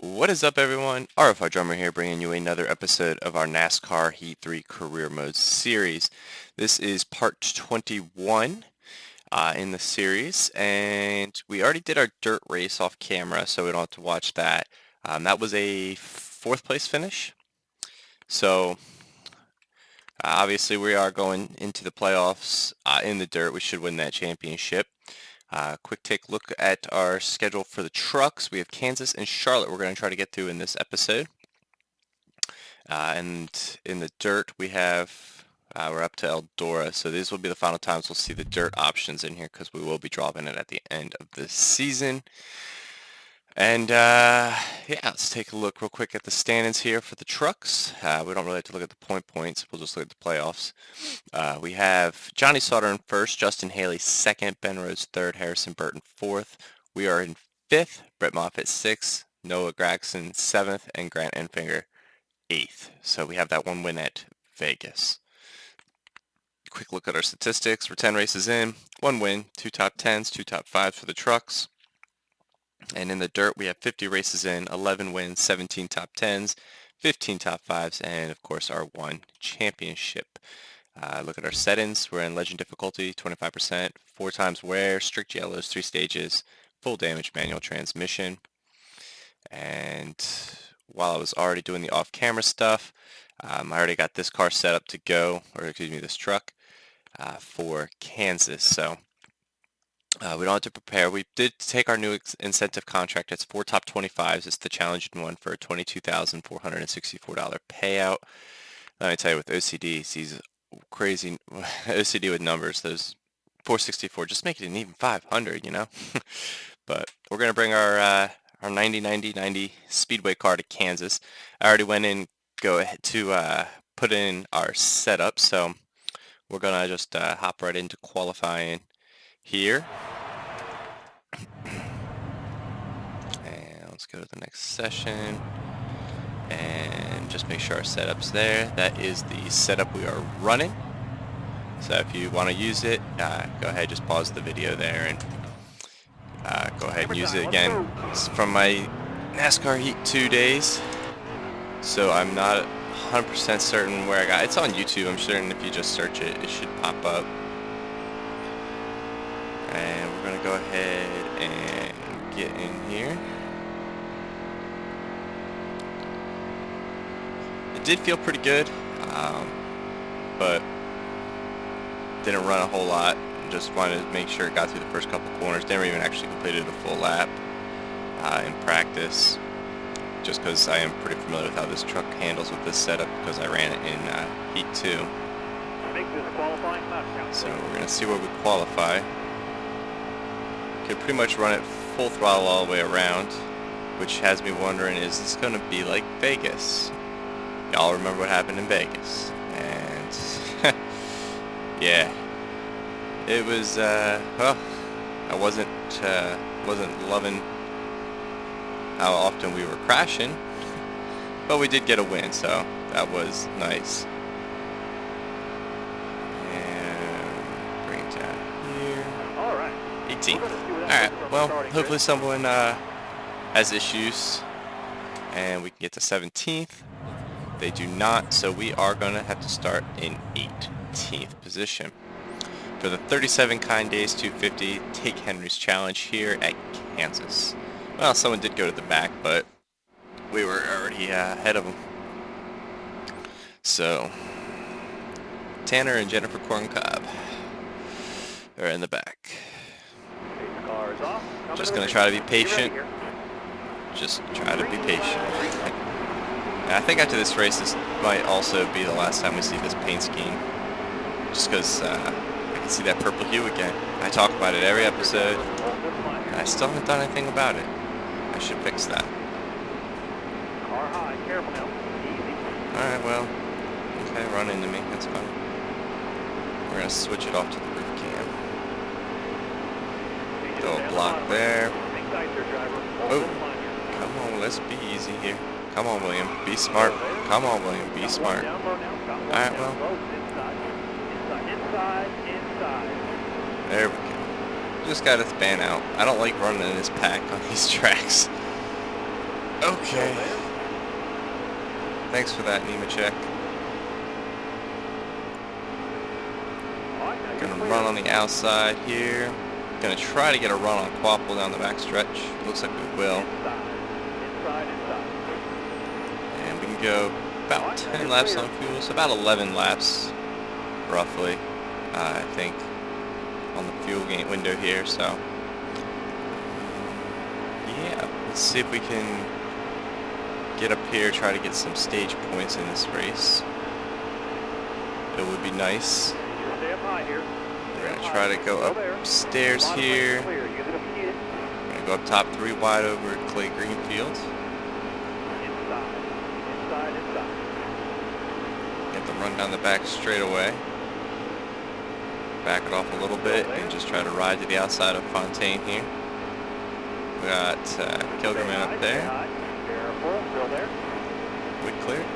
What is up, everyone? RFI Drummer here, bringing you another episode of our NASCAR Heat 3 Career Mode series. This is part 21 in the series, and we already did our dirt race off camera, so we don't have to watch that. That was a fourth place finish. So obviously we are going into the playoffs in the dirt. We should win that championship. Quick take look at our schedule for the trucks. We have Kansas and Charlotte we're going to try to get through in this episode. And in the dirt we have, we're up to Eldora, so these will be the final times we'll see the dirt options in here because we will be dropping it at the end of the season. And yeah, let's take a look real quick at the standings here for the trucks. We don't really have to look at the points. We'll just look at the playoffs. We have Johnny Sauter in first, Justin Haley second, Ben Rhodes third, Harrison Burton fourth. We are in fifth, Brett Moffitt sixth, Noah Gragson seventh, and Grant Enfinger eighth. So we have that one win at Vegas. Quick look at our statistics. We're 10 races in, one win, 2 top 10s, 2 top 5s for the trucks. And in the dirt, we have 50 races in, 11 wins, 17 top 10s, 15 top 5s, and of course our one championship. Look at our settings. We're in legend difficulty, 25%, 4 times wear, strict yellows, 3 stages, full damage manual transmission. And while I was already doing the off-camera stuff, I already got this car set up to go, or excuse me, this truck for Kansas. So we don't have to prepare. We did take our new incentive contract. It's 4 top 25s. It's the challenging one for a $22,464 payout. Let me tell you, with OCD, these crazy OCD with numbers, those 464, just make it an even 500, you know? But we're going to bring our 90 Speedway car to Kansas. I already went in, go ahead to put in our setup, so we're going to just hop right into qualifying here. And let's go to the next session and just make sure our setup's there. That is the setup we are running. So if you want to use it, go ahead, just pause the video there and go ahead and use it again. It's from my NASCAR Heat 2 days, so I'm not 100% certain where I got it. It's on YouTube, I'm sure, and if you just search it, it should pop up. And we're going to go ahead and get in here. It did feel pretty good, but didn't run a whole lot. Just wanted to make sure it got through the first couple corners. Never even actually completed a full lap in practice, just because I am pretty familiar with how this truck handles with this setup because I ran it in Heat 2. So we're going to see where we qualify. Could pretty much run it full throttle all the way around, which has me wondering, is this going to be like Vegas? Y'all remember what happened in Vegas? And yeah, it was well, I wasn't loving how often we were crashing, but we did get a win, so that was nice. And bring it down here. 18th. Alright, well, hopefully someone has issues and we can get to 17th. They do not, so we are going to have to start in 18th position. For the 37 Kind Days 250 Take Henry's Challenge here at Kansas. Well, someone did go to the back, but we were already ahead of them. So, Tanner and Jennifer Corncob are in the back. Just going to try to be patient. Just try to be patient. And I think after this race, this might also be the last time we see this paint scheme. Just because I can see that purple hue again. I talk about it every episode, and I still haven't done anything about it. I should fix that. Alright, well, okay, run into me, that's fine. We're going to switch it off to the roof cam. Throw a block there. Oh, come on, let's be easy here. Come on, William, be smart. Come on, William, be smart. Alright, well. There we go. Just got to span out. I don't like running in this pack on these tracks. Okay. Thanks for that, Nemechek. Gonna run on the outside here. Gonna try to get a run on Quapple down the back stretch. Looks like we will. And we can go about 10 laps on fuel, so about 11 laps, roughly, I think, on the fuel gain window here. So, yeah, let's see if we can get up here, try to get some stage points in this race. It would be nice. We're going to try to go upstairs here. We're going to go up top 3 wide over Clay Greenfield. Get the run down the back straight away. Back it off a little bit and just try to ride to the outside of Fontaine here. We got Kilgerman up there. We cleared?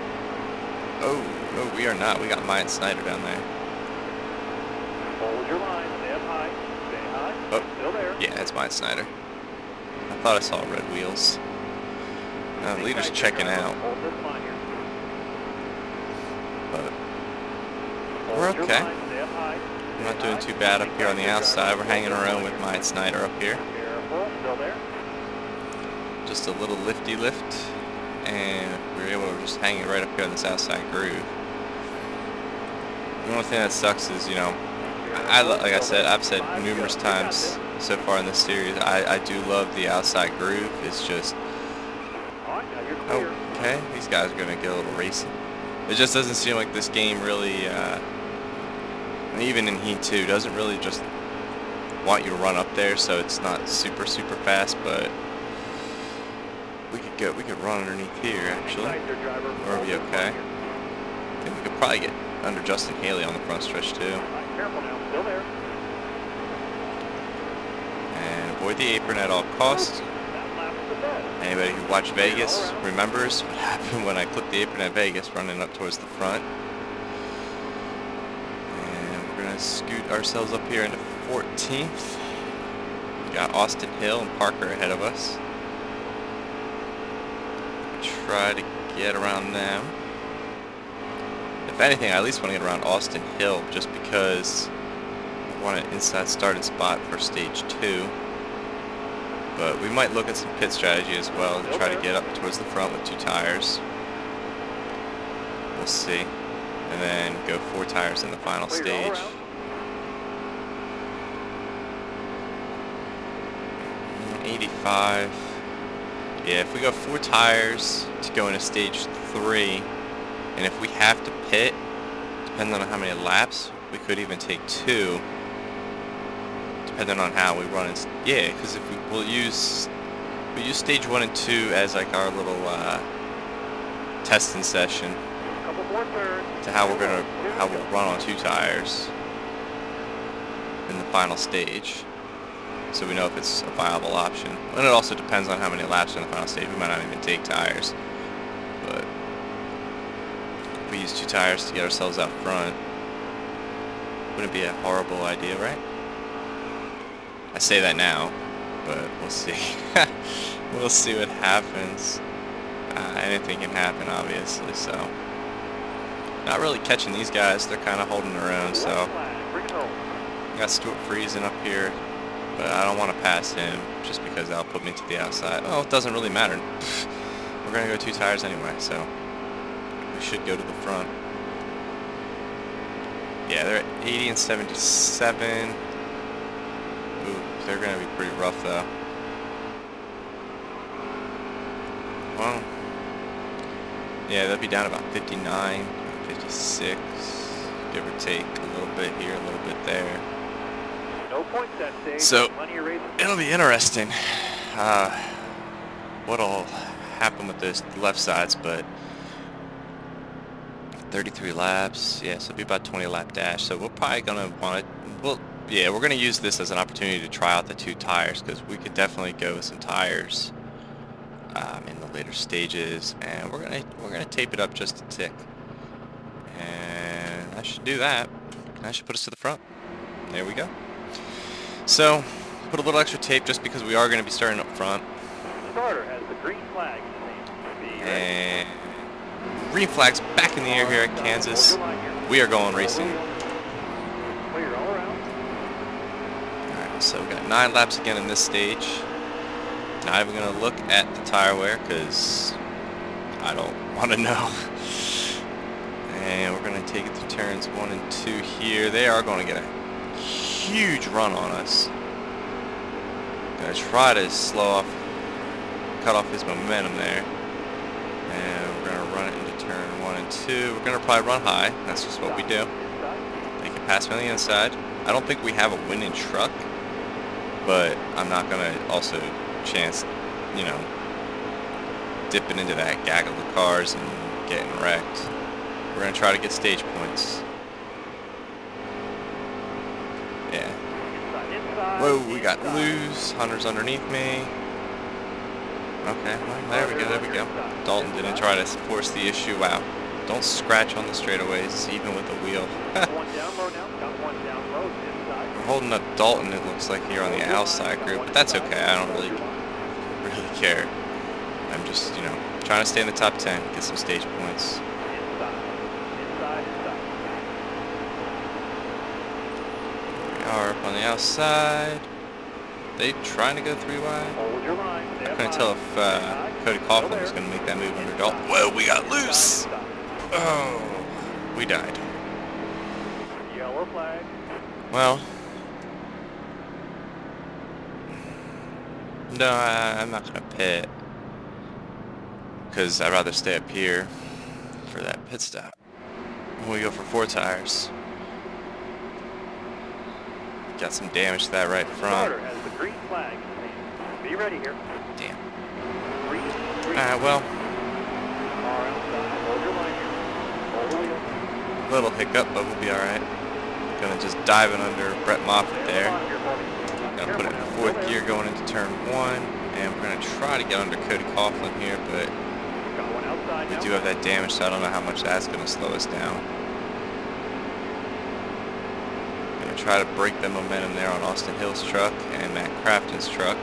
Oh, no, we are not. We got Myatt Snyder down there. Hold your line, stay up high, stay high, oh, still there. Yeah, it's Myatt Snyder. I thought I saw red wheels. Leader's checking out. Hold this line here. But we're okay. We're not doing too bad up here on the outside. We're hanging around with Myatt Snyder up here. Careful, still there. Just a little lifty lift, and we were able to just hang it right up here on this outside groove. The only thing that sucks is, you know, like I said, I've said numerous times so far in this series, I do love the outside groove. It's just, okay, these guys are going to get a little racing. It just doesn't seem like this game really, even in Heat 2, doesn't really just want you to run up there, so it's not super fast, but we could run underneath here, actually. Or be okay. I think we could probably get under Justin Haley on the front stretch, too. Careful now, still there. And avoid the apron at all costs. Anybody who watched Vegas remembers what happened when I clipped the apron at Vegas running up towards the front. And we're going to scoot ourselves up here into 14th. We got Austin Hill and Parker ahead of us. Try to get around them. If anything, I at least want to get around Austin Hill just because I want an inside starting spot for stage 2. But we might look at some pit strategy as well to try to get up towards the front with 2 tires. We'll see. And then go 4 tires in the final stage. '85. Yeah, if we go 4 tires to go into stage 3, and if we have to pit, depending on how many laps, we could even take 2, depending on how we run. Yeah, because if we'll use stage 1 and 2 as like our little testing session to how we'll run on 2 tires in the final stage. So we know if it's a viable option. And it also depends on how many laps in the final stage. We might not even take tires. But if we use 2 tires to get ourselves out front, wouldn't be a horrible idea, right? I say that now, but we'll see. We'll see what happens. Anything can happen, obviously, so. Not really catching these guys. They're kind of holding their own, so. Got Stuart Friesen up here. But I don't want to pass him just because that'll put me to the outside. Well, it doesn't really matter. We're going to go 2 tires anyway, so we should go to the front. Yeah, they're at 80 and 77. Ooh, they're going to be pretty rough, though. Well, yeah, they'll be down about 59, 56, give or take a little bit here, a little bit there. So, it'll be interesting what'll happen with those left sides, but 33 laps, yeah, so it'll be about 20 lap dash, so we're probably going to want to, yeah, we're going to use this as an opportunity to try out the 2 tires, because we could definitely go with some tires in the later stages, and we're gonna tape it up just a tick, and I should do that. That should put us to the front. There we go. So, put a little extra tape just because we are going to be starting up front. The starter has the green flag in his hand. And green flags back in the air here at Kansas. We are going racing. Clear all around. Alright, so we got 9 laps again in this stage. Not even going to look at the tire wear because I don't want to know. And we're going to take it to turns 1 and 2 here. They are going to get a huge run on us. Going to try to cut off his momentum there. And we're going to run it into turn 1 and 2. We're going to probably run high. That's just what we do. They can pass me on the inside. I don't think we have a winning truck, but I'm not going to also chance, you know, dipping into that gaggle of cars and getting wrecked. We're going to try to get stage points. Yeah. Whoa, we got loose. Hunter's underneath me. Okay, well, there we go. Dalton didn't try to force the issue. Wow. Don't scratch on the straightaways, even with the wheel. We're holding up Dalton, it looks like, here on the outside group, but that's okay. I don't really care. I'm just, you know, trying to stay in the top 10, get some stage points. We are up on the outside. They trying to go 3 wide. I couldn't tell if Cody Coughlin was going to make that move under Dalton. Whoa, we got loose! Oh, we died. Yellow flag. Well, no, I'm not going to pit because I'd rather stay up here for that pit stop when we go for 4 tires. Got some damage to that right front. Starter has the green flag. Be ready here. Damn. Green. Well, Car outside. Hold your line here. Hold the wheel. little hiccup, but we'll be alright. Gonna just dive it under Brett Moffitt there. Gonna put it in 4th gear going into turn 1. And we're gonna try to get under Cody Coughlin here, but we do have that damage, so I don't know how much that's gonna slow us down. Gonna try to break the momentum there on Austin Hill's truck and Matt Crafton's truck.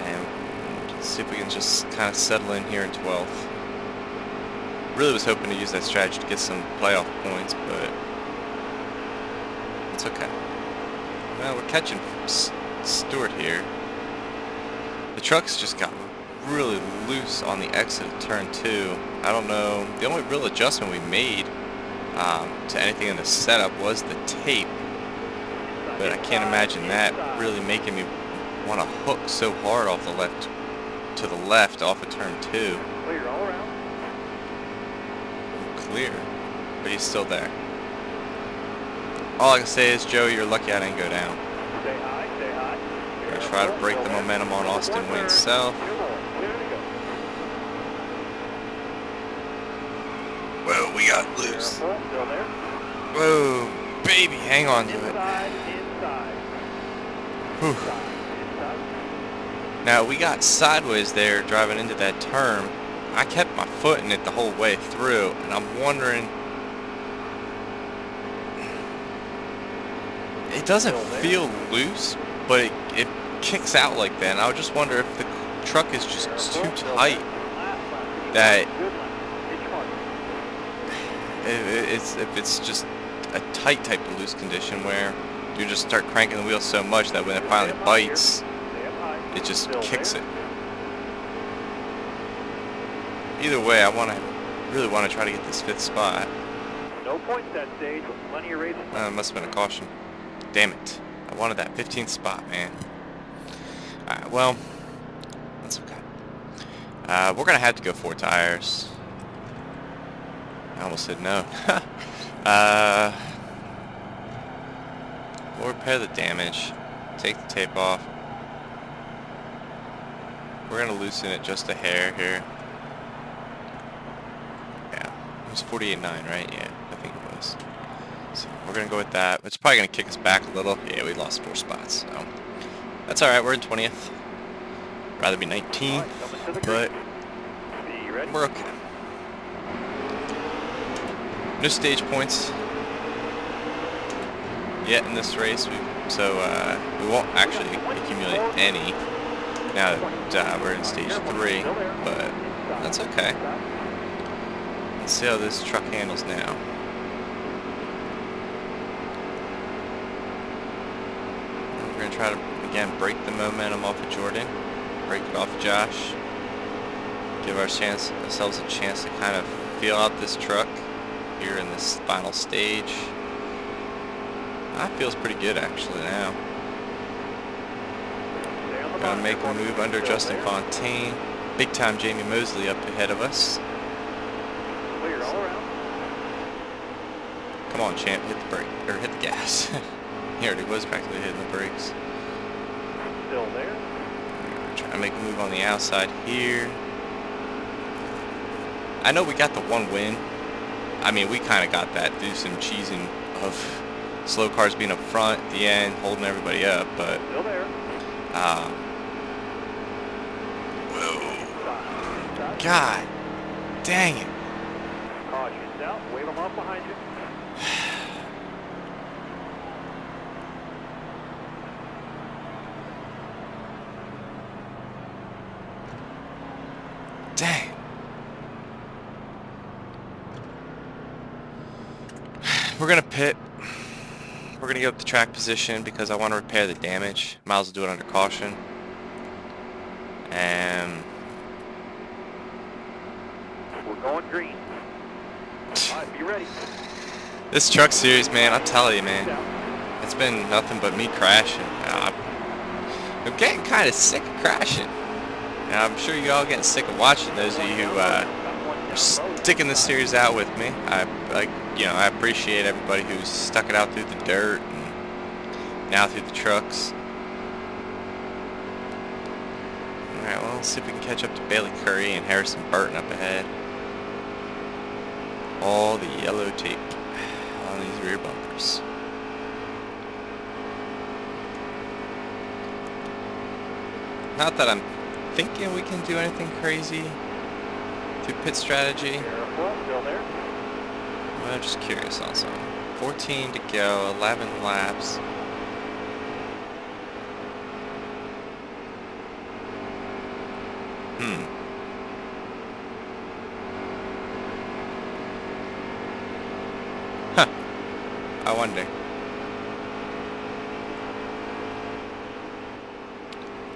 And see if we can just kind of settle in here in 12th. Really was hoping to use that strategy to get some playoff points, but it's okay. Well, we're catching Stewart here. The truck's just got really loose on the exit of turn 2. I don't know. The only real adjustment we made to anything in the setup was the tape, but I can't imagine that really making me want to hook so hard off the left to the left off of turn 2. Clear all around. Clear, but he's still there. All I can say is, Joe, you're lucky I didn't go down. Stay high, stay high. I'm gonna try to break the momentum on Austin Wayne South. Whoa, we got loose. Still there. Whoa, baby, hang on to it. Inside. Whew. Now, we got sideways there driving into that turn. I kept my foot in it the whole way through, and I'm wondering, it doesn't feel loose, but it kicks out like that, and I would just wonder if the truck is just too tight, that if it's just a tight type of loose condition where you just start cranking the wheel so much that when it finally bites, it just kicks it. Either way, I really want to try to get this 5th spot. No points that stage with plenty of racing. It must have been a caution. Damn it. I wanted that 15th spot, man. Alright, well, that's okay. We're going to have to go 4 tires. I almost said no. We'll repair the damage. Take the tape off. We're going to loosen it just a hair here. Yeah, it was 48.9, right? Yeah, I think it was. So we're going to go with that. It's probably going to kick us back a little. Yeah, we lost 4 spots, so that's alright. We're in 20th. Rather be 19th, but we're okay. No stage points yet in this race. We've so we won't actually accumulate any now that we're in stage 3, but that's okay. Let's see how this truck handles now. We're going to try to, again, break the momentum off of Jordan, break it off of Josh, give ourselves a chance to kind of feel out this truck here in this final stage. That feels pretty good actually now. Gonna make a move under Justin Fontaine. Big time Jamie Mosley up ahead of us. Come on, champ, hit the brake, or hit the gas. He already was practically hitting the brakes. Still there. Trying to make a move on the outside here. I know we got the one win. I mean, we kind of got that through some cheesing of slow cars being up front at the end, holding everybody up, but Still there. Whoa. God dang it. Caution's out. Wave them off behind you. Dang. We're gonna pit. We're gonna give up the track position because I want to repair the damage. Might as well do it under caution. And We're going green. All right, be ready. this truck series, man, I'll tell you, man, it's been nothing but me crashing. I'm getting kind of sick of crashing. And I'm sure you all getting sick of watching, those of you who are sticking this series out with me. I appreciate everybody who's stuck it out through the dirt and now through the trucks. Alright, well, let's see if we can catch up to Bailey Curry and Harrison Burton up ahead. All the yellow tape on these rear bumpers. Not that I'm thinking we can do anything crazy through pit strategy. Careful. Still there. I'm just curious on something. 14 to go, 11 laps. Huh. I wonder.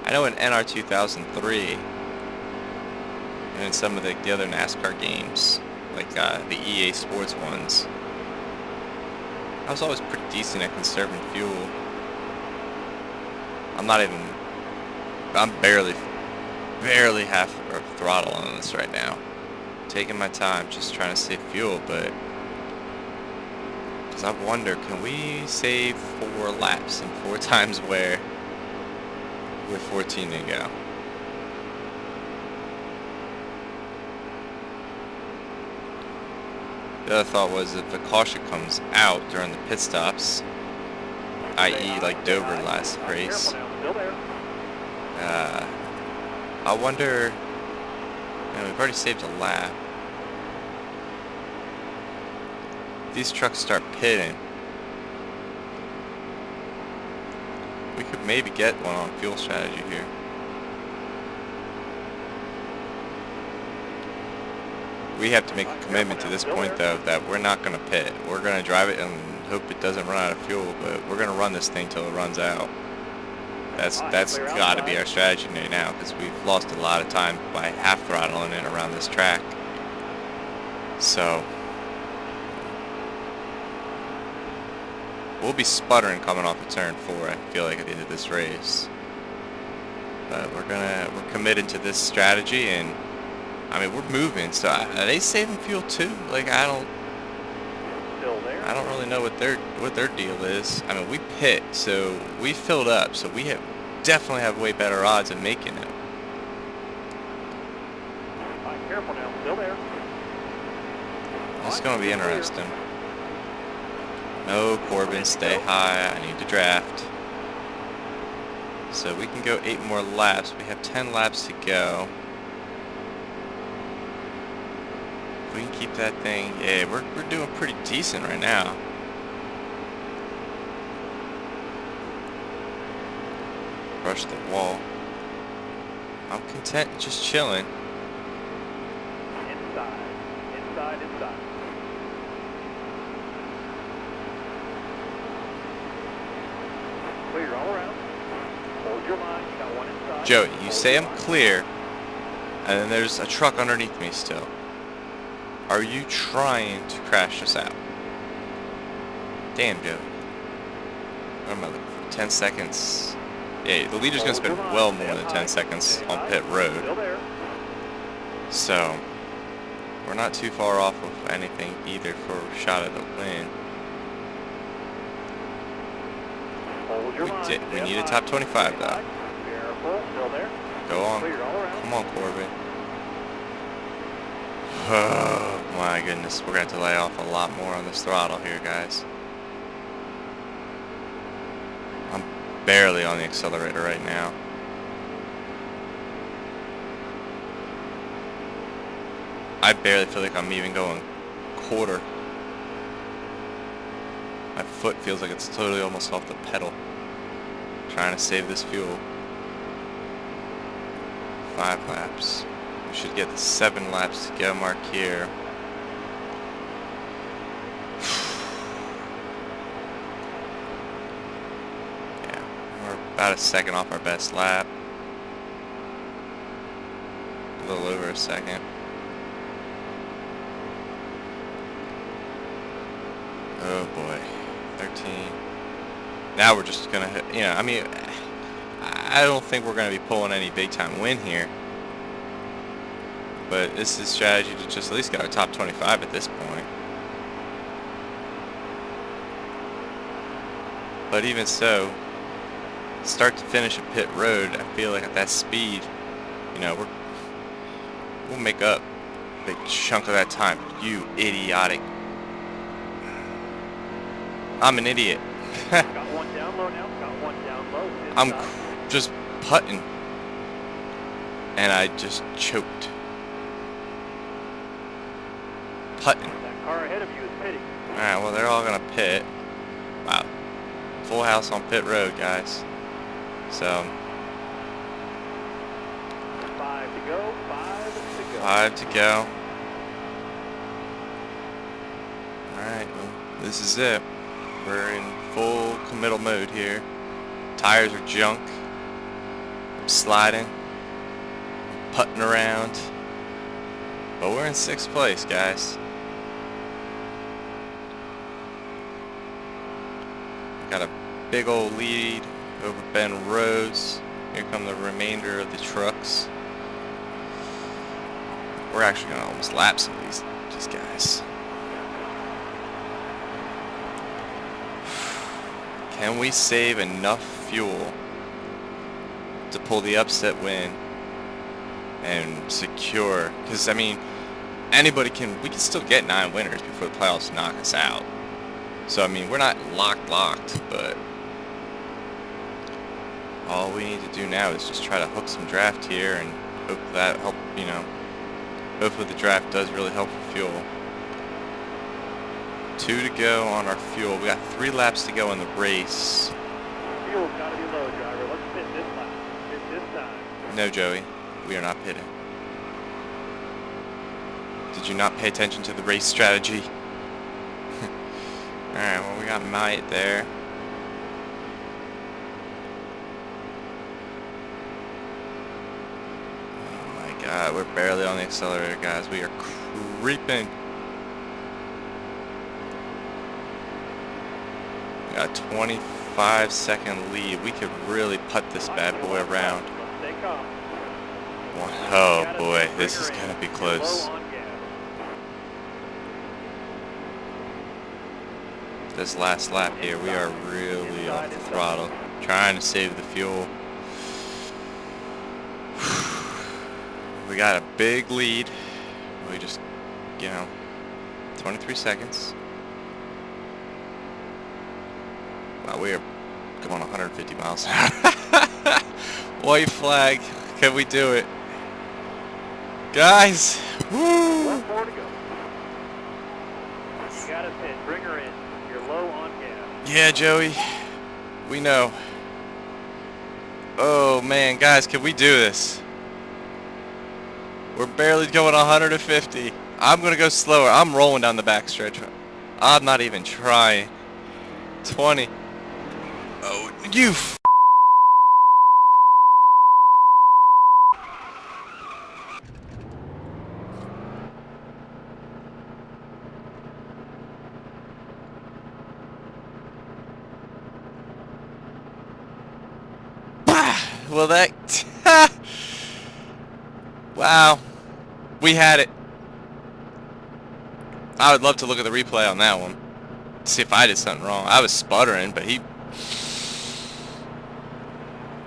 I know in NR 2003 and in some of the other NASCAR games, like the EA Sports ones, I was always pretty decent at conserving fuel. I'm barely half or throttle on this right now. Taking my time, just trying to save fuel, but because I wonder, can we save 4 laps in 4 times where with 14 to go? The other thought was if the caution comes out during the pit stops, i.e. like Dover last race, I wonder, we've already saved a lap. These trucks start pitting, we could maybe get one on fuel strategy here. We have to make a commitment to this point though that we're not going to pit. We're going to drive it and hope it doesn't run out of fuel, but we're going to run this thing till it runs out. That's got to be our strategy right now, because we've lost a lot of time by half throttling it around this track. So we'll be sputtering coming off of turn 4, I feel like, at the end of this race. But we're committed to this strategy, and I mean, we're moving, so are they saving fuel too? Like, I don't really know what their deal is. I mean, we pit, so we filled up, so we definitely have way better odds of making it. Careful now. Still there. It's going to be interesting. No, Corbin, stay high. I need to draft. So we can go 8 more laps. We have 10 laps to go. We can keep that thing. Yeah, we're doing pretty decent right now. brush the wall. I'm content just chilling. Inside. Inside, inside. Clear all around. Hold your line. You got one inside. Joey, you Hold say your I'm line. clear, and then there's a truck underneath me still. Are you trying to crash us out? Damn, Joey. What am I looking for? 10 seconds. Yeah, the leader's going to spend well more than 10 seconds on pit road. Still there. So, we're not too far off of anything either for a shot at the win. Hold your line. We Stay need a high. top 25 Stay though. high. Careful. Still there. Go on. Clear all around. Come on, Corbin. Oh my goodness, we're going to have to lay off a lot more on this throttle here, guys. I'm barely on the accelerator right now. I barely feel like I'm even going quarter. My foot feels like it's totally almost off the pedal. Trying to save this fuel. 5 laps. We should get the 7 laps to go mark here. Yeah, we're about a second off our best lap. A little over a second. Oh boy, 13. Now we're just gonna hit, you know, I mean, I don't think we're gonna be pulling any big time win here. But this is strategy to just at least get our top 25 at this point. But even so, start to finish a pit road, I feel like at that speed, you know, we'll make up a big chunk of that time. You idiotic. I'm an idiot. Got one down low now. Got one down low. I'm Inside. just putting. And I just choked. Putting. That car ahead of you is pitting. Alright, well, they're all going to pit. Wow. Full house on pit road, guys. So, 5 to go. 5 to go. 5 to go. Alright, well, this is it. We're in full committal mode here. Tires are junk. I'm sliding. I'm putting around. But we're in 6th place, guys. Got a big old lead over Ben Rhodes. Here come the remainder of the trucks. We're actually going to almost lap some of these guys. Can we save enough fuel to pull the upset win and secure? Because, I mean, we can still get 9 winners before the playoffs knock us out. So, I mean, we're not locked, but all we need to do now is just try to hook some draft here and hope that help, you know, hopefully the draft does really help for fuel. 2 to go on our fuel. We got 3 laps to go in the race. Fuel's got to be low, driver. Let's pit this lap. Pit this time. No, Joey, we are not pitting. Did you not pay attention to the race strategy? Alright, well, we got Might there. Oh my god, we're barely on the accelerator, guys. We are creeping. We got a 25-second lead. We could really putt this bad boy around. Stay calm. Oh boy, this is gonna be close. Low on gas. This last lap here, we are really off the throttle, trying to save the fuel. We got a big lead. We just, you know, 23 seconds. Wow, we are going 150 miles an hour. White flag. Can we do it? Guys! Woo! 1 more to go. You got to pit. Bring her in. You're low on gas. Yeah, Joey. We know. Oh man, guys, can we do this? We're barely going 150. I'm gonna go slower. I'm rolling down the backstretch. I'm not even trying. 20. Oh, you f Well, that... Wow. We had it. I would love to look at the replay on that one. See if I did something wrong. I was sputtering, but he...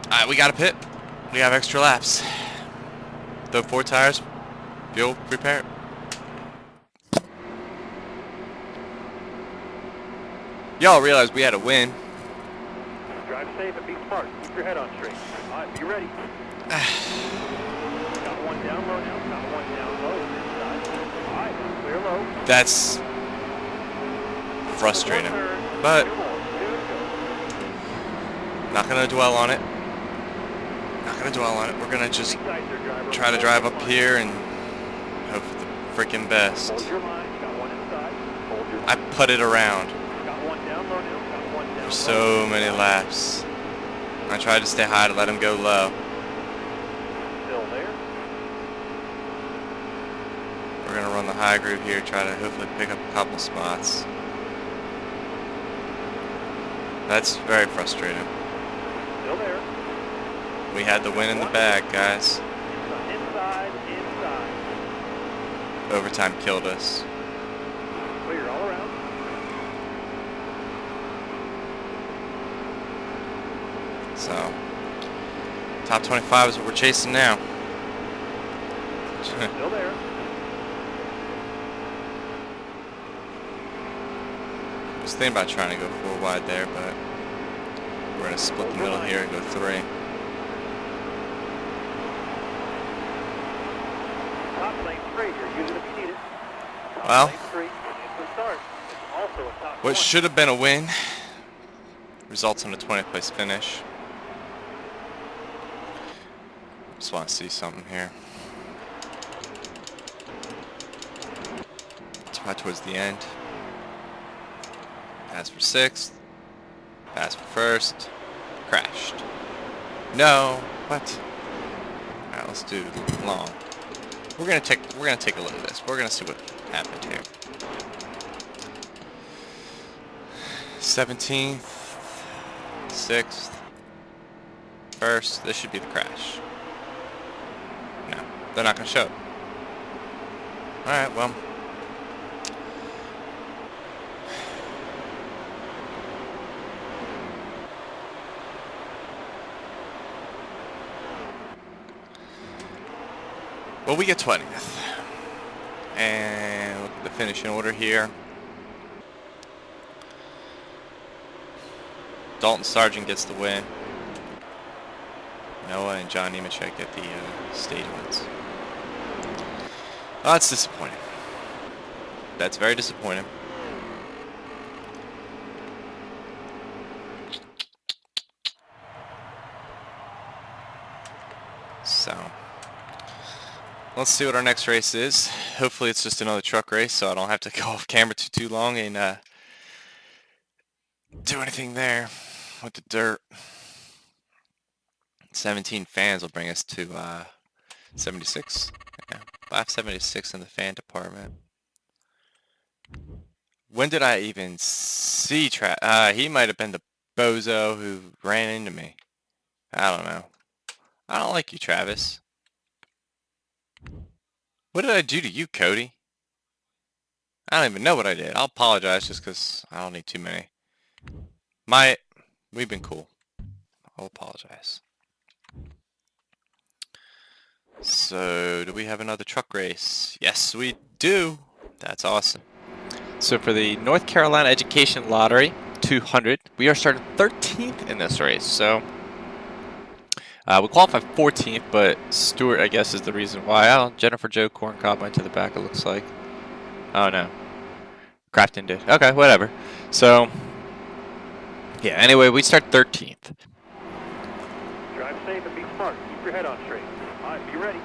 Alright, we got a pit. We have extra laps. Throw 4 tires. Fuel, repair. Y'all realize we had a win. Drive safe and be smart. Keep your head on straight. All right, be ready. Got one down low now. Got one down low. Inside. All right, clear low. That's frustrating, but not gonna dwell on it. Not gonna dwell on it. We're gonna just try to drive up here and hope for the freaking best. I put it around for so many laps. I tried to stay high to let him go low. Still there. We're gonna run the high groove here, try to hopefully pick up a couple spots. That's very frustrating. Still there. We had the win in the bag, guys. Inside. Overtime killed us. Clear all around. So, top 25 is what we're chasing now. Still there. I was thinking about trying to go 4 wide there, but we're going to split the middle here and go 3. Top lane straight. You're using it if you need it. Top Well, lane straight. It's the start. It's also a top what 20. should have been a win results in a 20th place finish. Just want to see something here. It's right towards the end. Pass for 6th. Pass for 1st. Crashed. No. What? All right, let's do long. We're gonna take a look at this. We're gonna see what happened here. 17th, 6th, 1st. This should be the crash. No, they're not gonna show it. All right, well. Well, we get 20th. And look at the finishing order here. Dalton Sargent gets the win. Noah and John Nemechek get the stage wins. Oh, that's disappointing. That's very disappointing. So, let's see what our next race is. Hopefully it's just another truck race, so I don't have to go off camera too long and do anything there with the dirt. 17 fans will bring us to 76. Yeah, 576 in the fan department. When did I even see he might have been the bozo who ran into me. I don't know. I don't like you, Travis. What did I do to you, Cody? I don't even know what I did. I'll apologize just because I don't need too many. We've been cool. I'll apologize. So, do we have another truck race? Yes, we do. That's awesome. So for the North Carolina Education Lottery 200, we are starting 13th in this race. So we qualified 14th, but Stewart, I guess, is the reason why. Oh, Jennifer Jo Corncob went to the back, it looks like. Oh, no. Crafton did. Okay, whatever. So, yeah, anyway, we start 13th. Drive safe and be smart. Keep your head on straight. All right, be ready.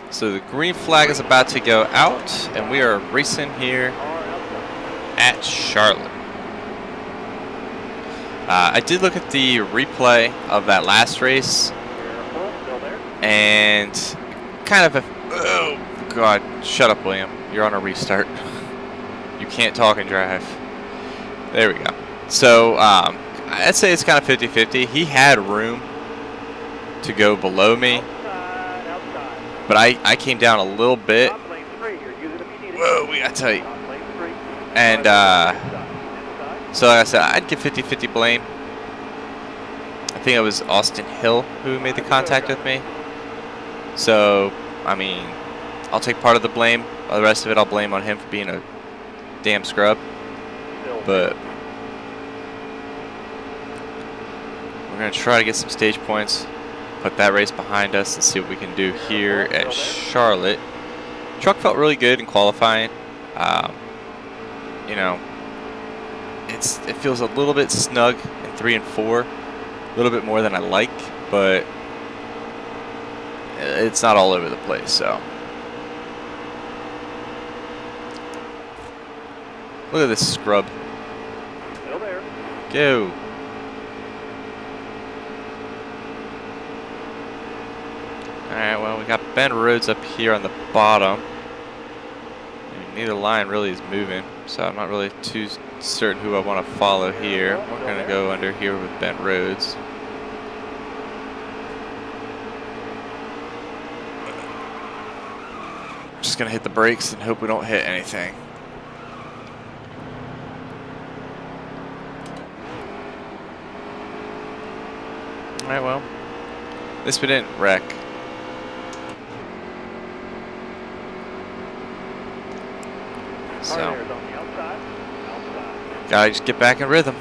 So the green flag is about to go out, and we are racing here at Charlotte. I did look at the replay of that last race, and kind of oh God, shut up, William. You're on a restart. You can't talk and drive. There we go. So I'd say it's kind of 50-50. He had room to go below me, but I came down a little bit. Whoa, we got tight. And so like I said, I'd give 50-50 blame. I think it was Austin Hill who made the contact with me. So, I mean, I'll take part of the blame. The rest of it I'll blame on him for being a damn scrub. But we're going to try to get some stage points, put that race behind us, and see what we can do here at Charlotte. Truck felt really good in qualifying. You know, it feels a little bit snug in 3 and 4, a little bit more than I like, but it's not all over the place. So look at this scrub. Still there. Go. Alright, well, we got Ben Rhodes up here on the bottom. And neither line really is moving, so I'm not really too certain who I want to follow here. We're going to go under here with Ben Rhodes. Just going to hit the brakes and hope we don't hit anything. Alright, well, at least we didn't wreck. So, gotta just get back in rhythm.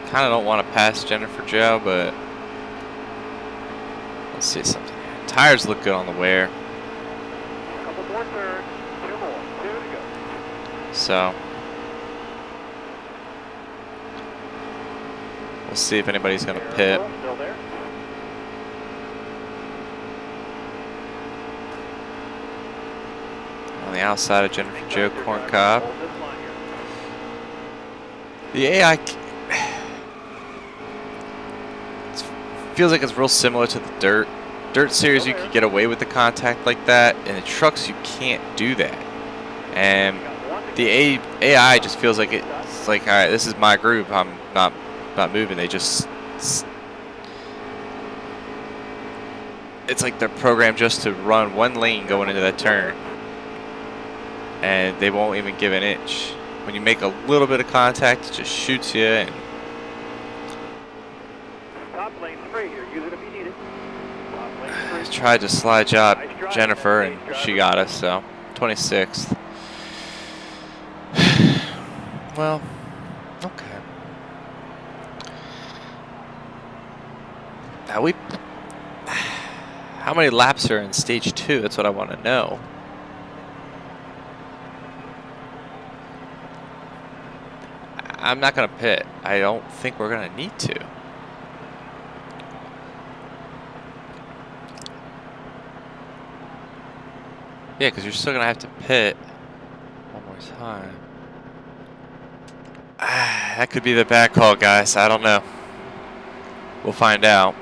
Kinda don't want to pass Jennifer Joe, but let's see something. Tires look good on the wear. Couple more thirds, 2 more, 2 to go. So we'll see if anybody's gonna pit. Still there. On the outside of Jennifer Joe Corncob. The AI feels like it's real similar to the dirt. Dirt series, you could get away with the contact like that. In the trucks, you can't do that. And the AI just feels like it's like, all right, this is my group. I'm not moving. They just, it's like they're programmed just to run one lane going into that turn, and they won't even give an inch. When you make a little bit of contact, it just shoots you. And Top lane 3 here. Use it if you need it. Top lane 3. I tried to slide job Jennifer, and she got us. So 26th. Well, okay. Now how many laps are in stage 2? That's what I want to know. I'm not going to pit. I don't think we're going to need to. Yeah, because you're still going to have to pit one more time. That could be the bad call, guys. I don't know. We'll find out.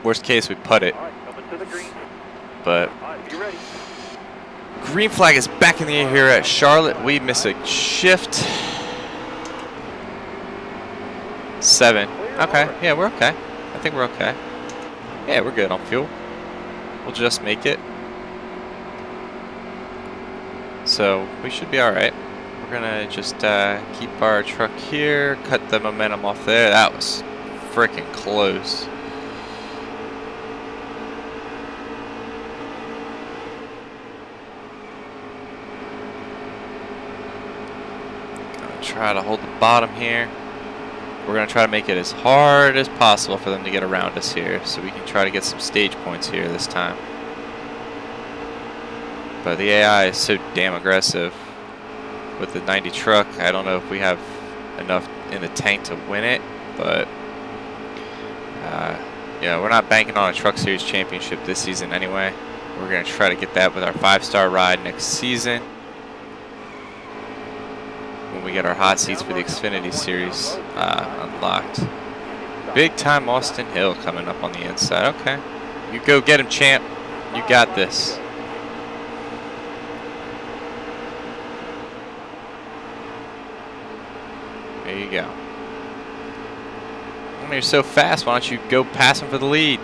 Worst case, we putt it. All right, coming to the green. But All right, be ready. green flag is back in the air here at Charlotte. We miss a shift. 7. Okay. Yeah, we're okay. I think we're okay. Yeah, we're good on fuel. We'll just make it. So we should be all right. We're gonna just keep our truck here, cut the momentum off there. That was freaking close. Gonna try to hold the bottom here. We're gonna try to make it as hard as possible for them to get around us here, so we can try to get some stage points here this time. But the AI is so damn aggressive. with the 90 truck. I don't know if we have enough in the tank to win it, but yeah, we're not banking on a Truck Series championship this season anyway. We're going to try to get that with our 5-star ride next season when we get our hot seats for the Xfinity Series unlocked. Big time Austin Hill coming up on the inside. Okay, you go get him, champ. You got this. There you go. I mean, you're so fast, why don't you go pass him for the lead?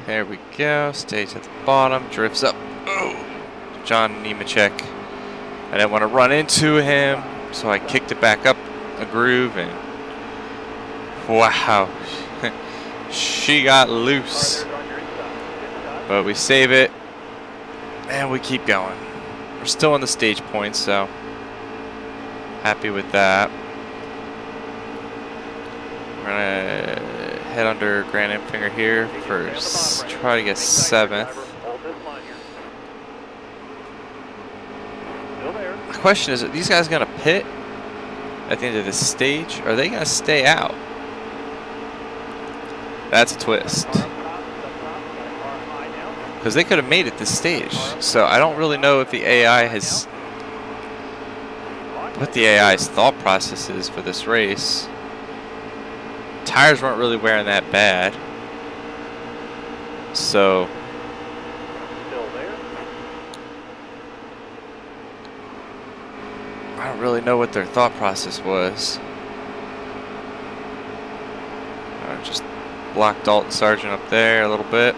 There we go. Stays at the bottom. Drifts up. Oh, John Nemechek. I didn't want to run into him, so I kicked it back up a groove, and wow, she got loose. But we save it, and we keep going. We're still on the stage points, so happy with that. We're gonna head under Grand Enfinger here for try to get 7th. The question is, are these guys gonna pit at the end of this stage? Or are they gonna stay out? That's a twist. Because they could have made it this stage. So I don't really know if the AI has, what the AI's thought process is for this race. Tires weren't really wearing that bad. So I don't really know what their thought process was. I just blocked Dalton Sargent up there a little bit.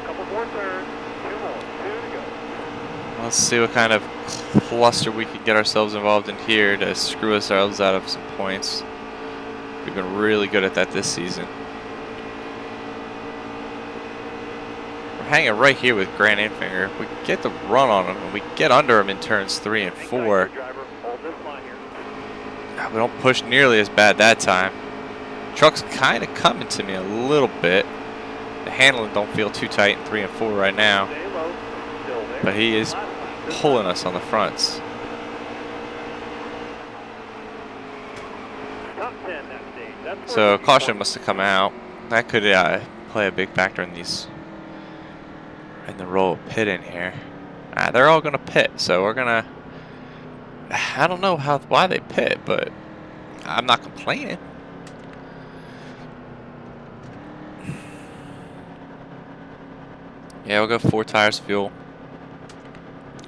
Couple more turns. 2 more. 2 to go. Let's see what kind of cluster we can get ourselves involved in here to screw ourselves out of some points. We've been really good at that this season. We're hanging right here with Grant Enfinger. We get the run on him, and we get under him in turns 3 and 4. We don't push nearly as bad that time. Truck's kind of coming to me a little bit. The handling don't feel too tight in 3 and 4 right now. But he is pulling us on the fronts. So caution must have come out. That could play a big factor in the role of pit in here. They're all gonna pit, so we're gonna. I don't know why they pit, but I'm not complaining. Yeah, we'll go 4 tires, fuel,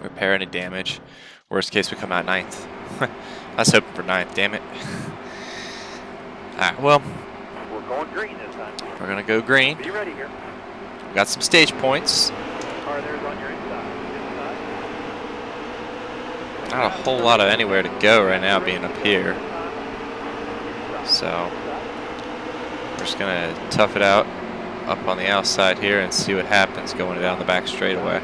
repair any damage. Worst case, we come out 9th. I was hoping for 9th, damn it. Alright, well, We're going green this time. we're gonna go green. Be ready here. We got some stage points. Car there's on your inside. Not a whole lot of anywhere to go right now being up here. So, we're just gonna tough it out up on the outside here and see what happens going down the back straightaway.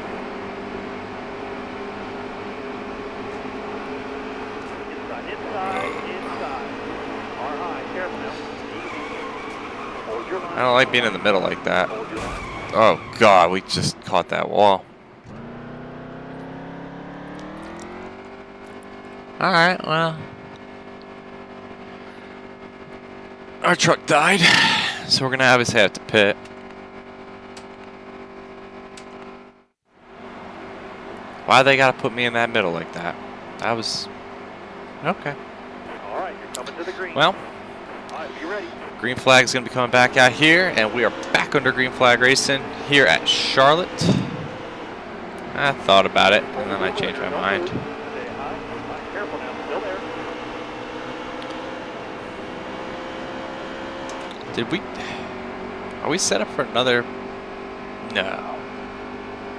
I don't like being in the middle like that. Oh God, we just caught that wall. Alright, well. Our truck died, so we're gonna obviously have to pit. Why they gotta put me in that middle like that? That was okay. All right, you're coming to the green. Well, All right, be ready. green flag is gonna be coming back out here, and we are back under green flag racing here at Charlotte. I thought about it, and then I changed my mind. Stay high. Careful now. Still there. Did we? Are we set up for another? No.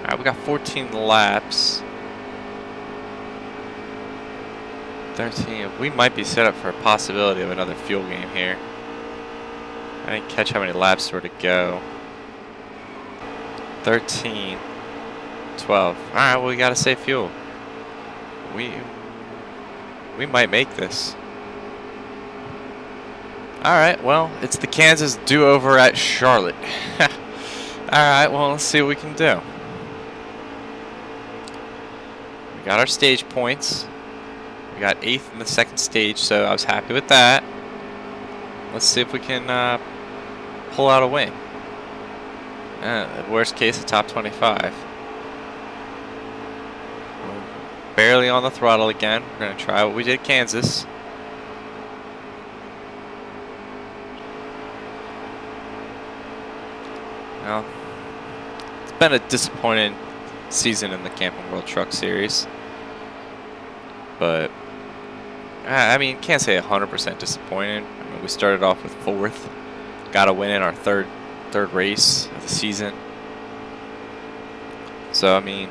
Alright, we got 14 laps. 13. We might be set up for a possibility of another fuel game here. I didn't catch how many laps were to go. 13. 12. Alright, well, we gotta save fuel. We might make this. Alright, well, it's the Kansas do-over at Charlotte. Alright, well, let's see what we can do. We got our stage points. We got 8th in the second stage, so I was happy with that. Let's see if we can pull out a win. Worst case, a top 25. We're barely on the throttle again. We're going to try what we did at Kansas. Well, it's been a disappointing season in the Camping World Truck Series. But, I mean, can't say 100% disappointing. I mean, we started off with 4th. Got a win in our third race of the season. So, I mean,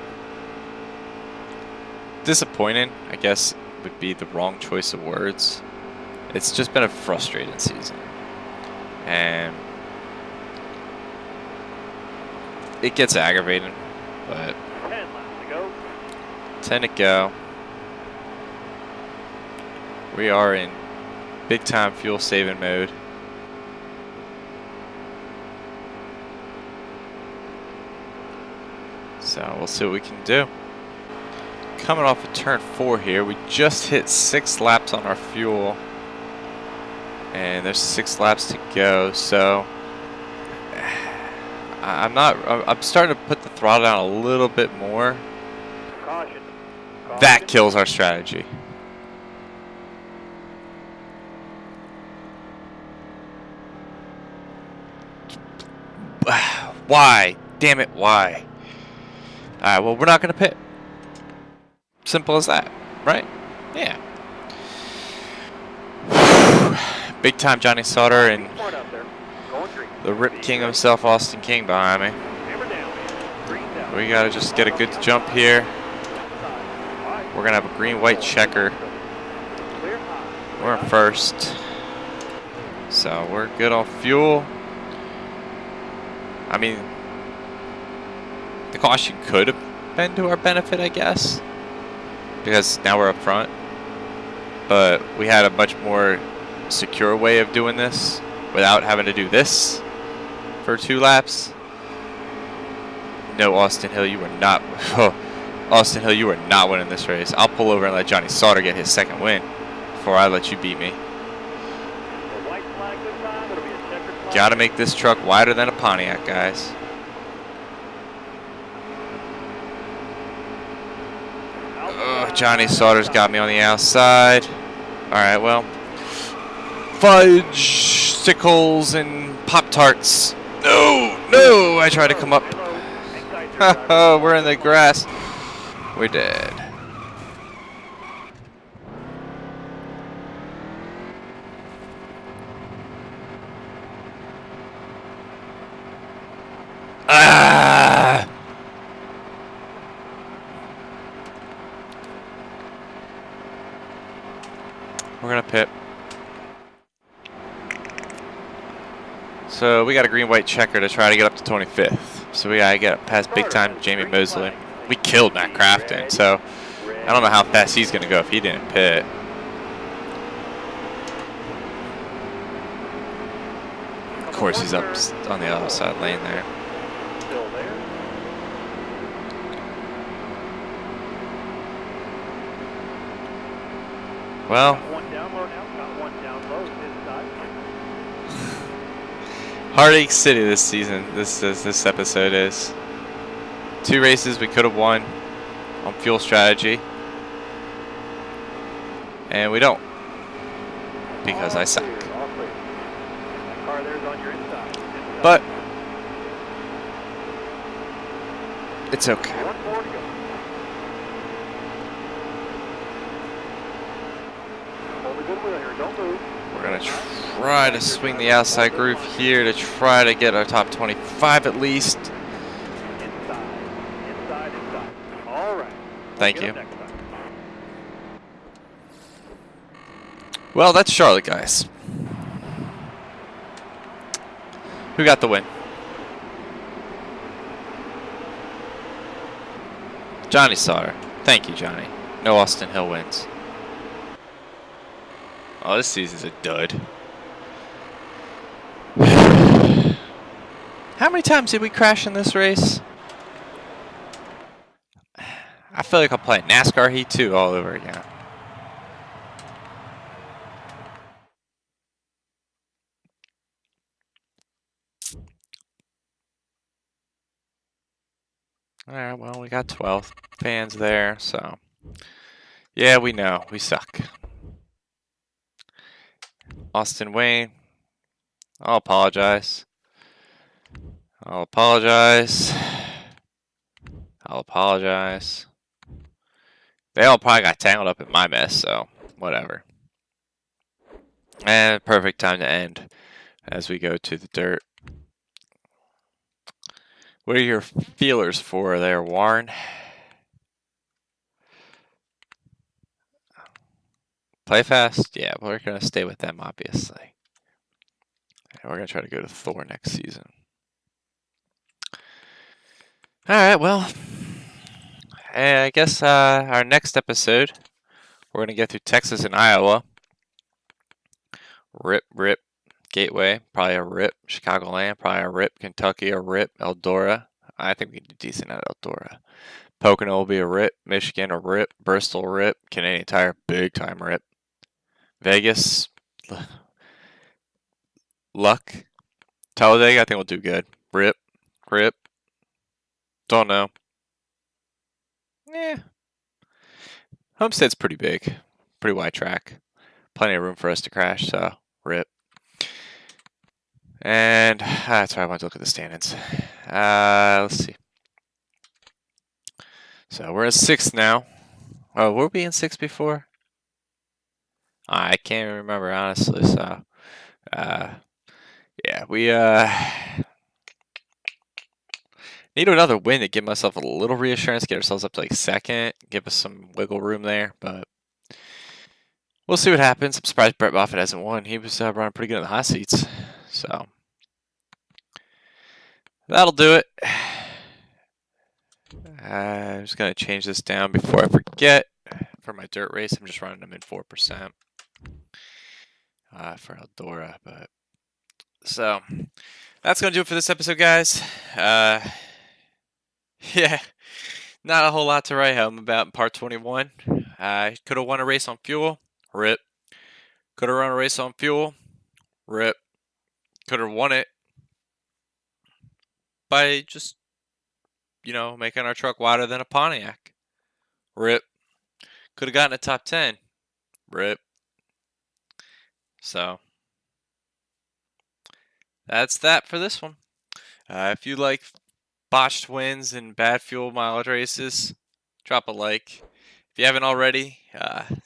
disappointing, I guess, would be the wrong choice of words. It's just been a frustrating season. And it gets aggravating, but 10 laps to go. 10 to go. We are in big time fuel saving mode. So we'll see what we can do. Coming off of turn 4 here, we just hit 6 laps on our fuel. And there's 6 laps to go, so I'm starting to put the throttle down a little bit more. Caution. That kills our strategy. Why? Damn it, why? Alright, well, we're not going to pit. Simple as that, right? Yeah. Big time Johnny Sauter and Smart out there. Going green. the Rip King himself, Austin King, behind me. Hammer down, man. Green down. We got to just get a good jump here. High. We're going to have a green-white checker. Clear high. We're in first. So we're good on fuel. I mean, the caution could have been to our benefit, I guess, because now we're up front. But we had a much more secure way of doing this without having to do this for 2 laps. No, Austin Hill, you were not. Austin Hill, you were not winning this race. I'll pull over and let Johnny Sauter get his 2nd win before I let you beat me. The white flag this time. It'll be a checkered flag. Got to make this truck wider than a Pontiac, guys. Johnny Sauter's got me on the outside. Alright, well. Fudge, sickles, and Pop-Tarts. No, I tried to come up. Oh, we're in the grass. We're dead. Ah! We're gonna pit. So we got a green-white checker to try to get up to 25th. So we gotta get past big-time Jamie Mosley. We killed Matt Crafton, so I don't know how fast he's gonna go if he didn't pit. Of course, he's up on the other side lane there. Still there. Well, Got one down low now. Got one down low this side. Heartache City this season. This episode is 2 races we could have won on fuel strategy, and we don't because I suck. All clear. That car there's on your inside. But it's okay. 1 more to go. Hold a good wheel here. Don't move. We're gonna try to swing the outside groove here to try to get our top 25 at least. Inside. All right. Thank Get you. up next time. Well, that's Charlotte, guys. Who got the win? Johnny Sauter. Thank you, Johnny. No Austin Hill wins. Oh, this season's a dud. How How many times did we crash in this race? I feel like I'm playing NASCAR Heat 2 all over again. Alright, well, we got 12 fans there, so. Yeah, we know. We suck. Austin Wayne. I'll apologize. I'll apologize. I'll apologize. They all probably got tangled up in my mess, so whatever. And perfect time to end as we go to the dirt. What are your feelers for there, Warren? Play fast? Yeah, we're going to stay with them, obviously. And we're going to try to go to Thor next season. Alright, well, I guess our next episode, we're going to get through Texas and Iowa. Rip. Gateway, probably a rip. Chicagoland, probably a rip. Kentucky, a rip. Eldora, I think we can do decent at Eldora. Pocono will be a rip. Michigan, a rip. Bristol, rip. Canadian Tire, big time rip. Vegas, luck. Talladega, I think we'll do good. Rip. Don't know. Yeah. Homestead's pretty big. Pretty wide track. Plenty of room for us to crash, so rip. And that's why I want to look at the standings. Let's see. So we're in 6th now. Oh, were we in 6th before? I can't remember, honestly, so yeah, we need another win to give myself a little reassurance, get ourselves up to like 2nd, give us some wiggle room there, but we'll see what happens. I'm surprised Brett Moffitt hasn't won. He was running pretty good in the hot seats, so that'll do it. I'm just going to change this down before I forget. For my dirt race, I'm just running them in 4% for Eldora, but so that's going to do it for this episode, guys. Yeah, not a whole lot to write home about in Part 21. I could have won a race on fuel. Rip. Could have run a race on fuel. Rip. Could have won it by just, making our truck wider than a Pontiac. Rip. Could have gotten a top 10. Rip. So that's that for this one. If you like botched wins and bad fuel mileage races, drop a like. If you haven't already,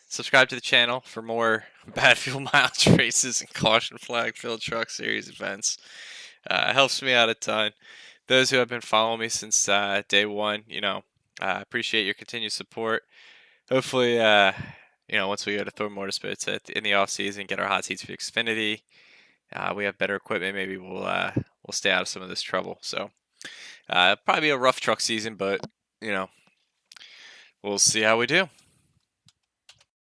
subscribe to the channel for more bad fuel mileage races and caution flag filled truck series events. It helps me out a ton. Those who have been following me since day one, I appreciate your continued support. Hopefully, once we go to Thor Motorsports in the off season, get our hot seats for Xfinity, we have better equipment. Maybe we'll stay out of some of this trouble. So probably be a rough truck season, but we'll see how we do.